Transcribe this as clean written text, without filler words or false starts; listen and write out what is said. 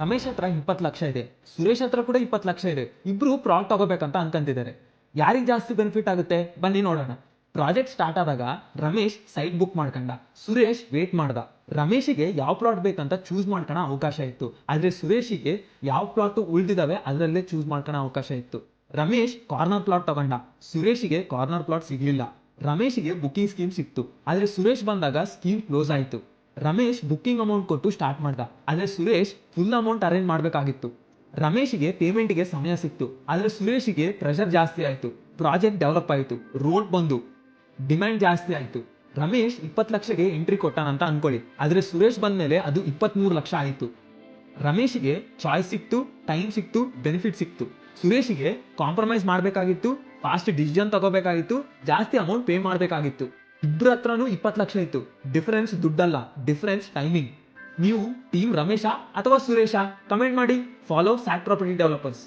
ರಮೇಶ್ ಹತ್ರ 20 ಲಕ್ಷ ಇದೆ, ಸುರೇಶ್ ಹತ್ರ ಕೂಡ 20 ಲಕ್ಷ ಇದೆ. ಇಬ್ರು ಪ್ರಾಡಕ್ಟ್ ತಗೋಬೇಕಂತ ಅನ್ಕೊಂತಿದ್ದಾರೆ. ಯಾರಿಗೆ ಜಾಸ್ತಿ ಬೆನಿಫಿಟ್ ಆಗುತ್ತೆ ಬನ್ನಿ ನೋಡೋಣ. ಪ್ರಾಜೆಕ್ಟ್ ಸ್ಟಾರ್ಟ್ ಆದಾಗ ರಮೇಶ್ ಸೈಟ್ ಬುಕ್ ಮಾಡ್ಕೊಂಡ, ಸುರೇಶ್ ವೇಟ್ ಮಾಡ್ದ. ರಮೇಶಿಗೆ ಯಾವ ಪ್ಲಾಟ್ ಬೇಕಂತ ಚೂಸ್ ಮಾಡ್ಕೊಳ ಅವಕಾಶ ಇತ್ತು, ಆದ್ರೆ ಸುರೇಶಿಗೆ ಯಾವ ಪ್ಲಾಟ್ ಉಳಿದಿದಾವೆ ಅದರಲ್ಲೇ ಚೂಸ್ ಮಾಡ್ಕೊಳ ಅವಕಾಶ ಇತ್ತು. ರಮೇಶ್ ಕಾರ್ನರ್ ಪ್ಲಾಟ್ ತಗೊಂಡ, ಸುರೇಶಿಗೆ ಕಾರ್ನರ್ ಪ್ಲಾಟ್ ಸಿಗ್ಲಿಲ್ಲ. ರಮೇಶಿಗೆ ಬುಕಿಂಗ್ ಸ್ಕೀಮ್ ಸಿಕ್ತು, ಆದ್ರೆ ಸುರೇಶ್ ಬಂದಾಗ ಸ್ಕೀಮ್ ಕ್ಲೋಸ್ ಆಯಿತು. ರಮೇಶ್ ಬುಕ್ಕಿಂಗ್ ಅಮೌಂಟ್ ಕೊಟ್ಟು ಸ್ಟಾರ್ಟ್ ಮಾಡ್ದ, ಆದ್ರೆ ಸುರೇಶ್ ಫುಲ್ ಅಮೌಂಟ್ ಅರೇಂಜ್ ಮಾಡಬೇಕಾಗಿತ್ತು. ರಮೇಶಿಗೆ ಪೇಮೆಂಟ್ಗೆ ಸಮಯ ಸಿಕ್ತು, ಆದ್ರೆ ಸುರೇಶಿಗೆ ಪ್ರೆಷರ್ ಜಾಸ್ತಿ ಆಯಿತು. ಪ್ರಾಜೆಕ್ಟ್ ಡೆವಲಪ್ ಆಯಿತು, ರೋಡ್ ಬಂದು, ಡಿಮ್ಯಾಂಡ್ ಜಾಸ್ತಿ ಆಯಿತು. ರಮೇಶ್ 20 ಲಕ್ಷಗೆ ಎಂಟ್ರಿ ಕೊಟ್ಟಾನಂತ ಅನ್ಕೊಳ್ಳಿ, ಆದ್ರೆ ಸುರೇಶ್ ಬಂದ್ಮೇಲೆ ಅದು 23 ಲಕ್ಷ ಆಯಿತು. ರಮೇಶಿಗೆ ಚಾಯ್ಸ್ ಸಿಕ್ತು, ಟೈಮ್ ಸಿಕ್ತು, ಬೆನಿಫಿಟ್ ಸಿಕ್ತು. ಸುರೇಶಿಗೆ ಕಾಂಪ್ರಮೈಸ್ ಮಾಡಬೇಕಾಗಿತ್ತು, ಫಾಸ್ಟ್ ಡಿಸಿಷನ್ ತಗೋಬೇಕಾಗಿತ್ತು, ಜಾಸ್ತಿ ಅಮೌಂಟ್ ಪೇ ಮಾಡಬೇಕಾಗಿತ್ತು. ಇಬ್ಬರ ಹತ್ರನೂ 20 ಲಕ್ಷ ಇತ್ತು. ಡಿಫರೆನ್ಸ್ ದುಡ್ಡಲ್ಲ, ಡಿಫರೆನ್ಸ್ ಟೈಮಿಂಗ್. ನೀವು ಟೀಮ್ ರಮೇಶ ಅಥವಾ ಸುರೇಶ? ಕಮೆಂಟ್ ಮಾಡಿ. Follow Sack property developers.